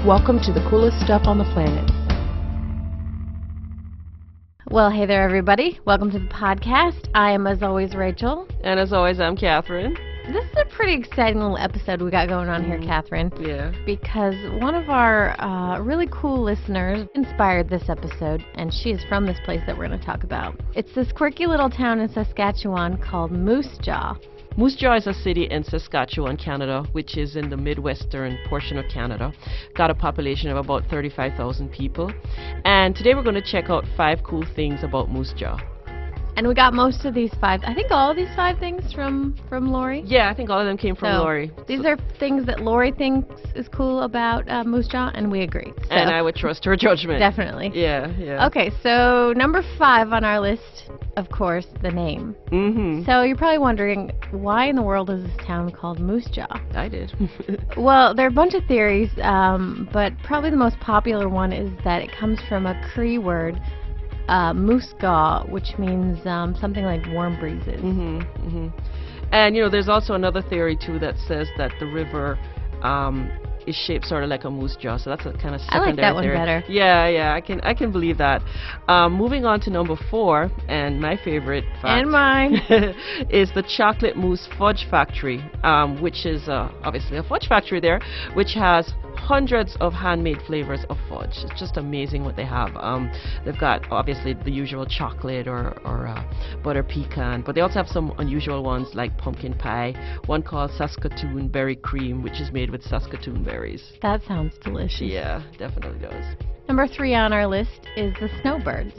Welcome to the coolest stuff on the planet. Well, hey there, everybody. Welcome to the podcast. I am, as always, Rachel. And as always, I'm Kathryn. This is a pretty exciting little episode we got going on here, Kathryn. Yeah. Because one of our really cool listeners inspired this episode, and she is from this place that we're going to talk about. It's this quirky little town in Saskatchewan called Moose Jaw. Moose Jaw is a city in Saskatchewan, Canada, which is in the midwestern portion of Canada. Got a population of about 35,000 people. And today we're going to check out 5 cool things about Moose Jaw. And we got most of these 5, I think all of these 5 things from Lori. Yeah, I think all of them came from Lori. These are things that Lori thinks is cool about Moose Jaw, and we agree. So. And I would trust her judgment. Definitely. Yeah. Okay, so number 5 on our list, of course, the name. Mm-hmm. So you're probably wondering, why in the world is this town called Moose Jaw? I did. Well, there are a bunch of theories, but probably the most popular one is that it comes from a Cree word, moose gaw, which means something like warm breezes. And, there's also another theory, too, that says that the river is shaped sort of like a moose jaw, so that's a kind of secondary I like that theory. one better. Yeah, I can believe that. Moving on to number 4, and my favorite fact. And mine. is the Chocolate Mousse Fudge Factory, which is obviously a fudge factory there, which has hundreds of handmade flavors of fudge. It's just amazing what they have. They've got obviously the usual chocolate or butter pecan, but they also have some unusual ones like pumpkin pie, one called Saskatoon Berry Cream, which is made with Saskatoon berries. That sounds delicious. Yeah, definitely does. Number 3 on our list is the snowbirds.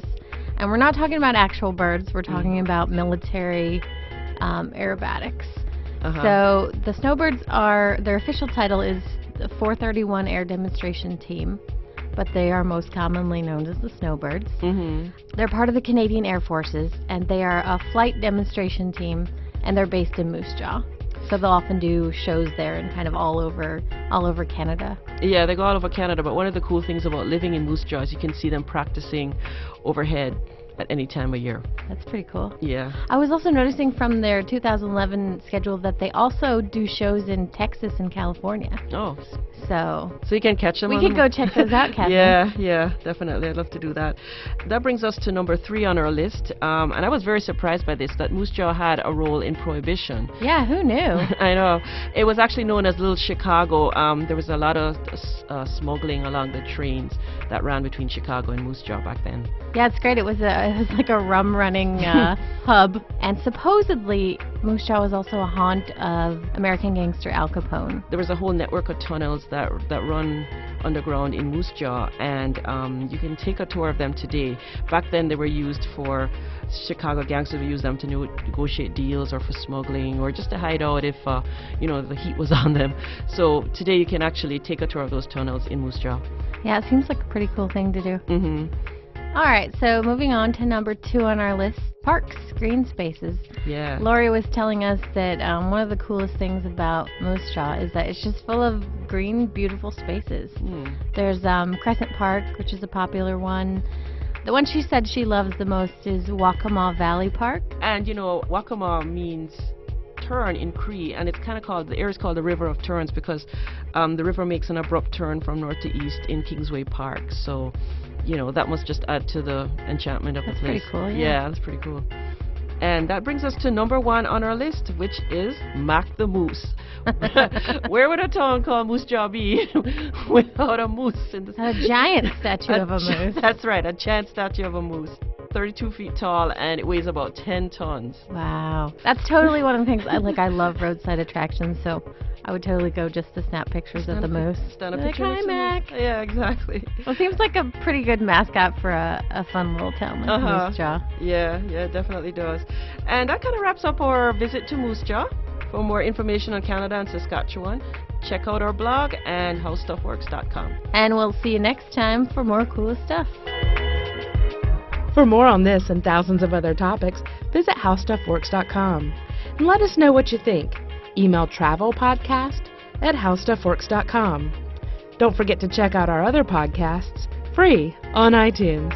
And we're not talking about actual birds, we're talking about military aerobatics. So the snowbirds their official title is the 431 Air Demonstration Team, but they are most commonly known as the snowbirds. They're part of the Canadian Air Forces, and they are a flight demonstration team, and they're based in Moose Jaw. So they'll often do shows there and kind of all over Canada. Yeah, they go all over Canada, but one of the cool things about living in Moose Jaw is you can see them practicing overhead at any time of year. That's pretty cool. Yeah. I was also noticing from their 2011 schedule that they also do shows in Texas and California. Oh. So you can catch them. We could go check those out, Kathryn. Yeah, definitely. I'd love to do that. That brings us to number 3 on our list. And I was very surprised by this, that Moose Jaw had a role in Prohibition. Yeah, who knew? I know. It was actually known as Little Chicago. There was a lot of smuggling along the trains that ran between Chicago and Moose Jaw back then. Yeah, it's great. It was like a rum running hub. And supposedly, Moose Jaw was also a haunt of American gangster Al Capone. There was a whole network of tunnels that run underground in Moose Jaw, and you can take a tour of them today. Back then, they were used for Chicago gangsters would use them to negotiate deals or for smuggling or just to hide out if the heat was on them. So today, you can actually take a tour of those tunnels in Moose Jaw. Yeah, it seems like a pretty cool thing to do. All right, so moving on to number 2 on our list, parks, green spaces. Yeah. Lori was telling us that one of the coolest things about Moose Jaw is that it's just full of green, beautiful spaces. There's Crescent Park, which is a popular one. The one she said she loves the most is Waccamaw Valley Park. And, Waccamaw means turn in Cree, and it's kind of called, the area is called the River of Turns because the river makes an abrupt turn from north to east in Kingsway Park. So, that must just add to the enchantment of the place. That's pretty cool, yeah, that's pretty cool. And that brings us to number 1 on our list, which is Mac the Moose. Where would a town called Moose Jaw be without a moose? A giant statue of a moose. That's right, a giant statue of a moose. 32 feet tall, and it weighs about 10 tons. Wow. That's totally one of the things I love roadside attractions, so I would totally go just to snap pictures of the moose. Stand a picture Hi, of Mac. Yeah, exactly. Well, it seems like a pretty good mascot for a fun little town like Moose Jaw. Yeah, it definitely does. And that kind of wraps up our visit to Moose Jaw. For more information on Canada and Saskatchewan, check out our blog and HowStuffWorks.com. And we'll see you next time for more cool stuff. For more on this and thousands of other topics, visit HowStuffWorks.com. And let us know what you think. Email travelpodcast@HowStuffWorks.com. Don't forget to check out our other podcasts, free on iTunes.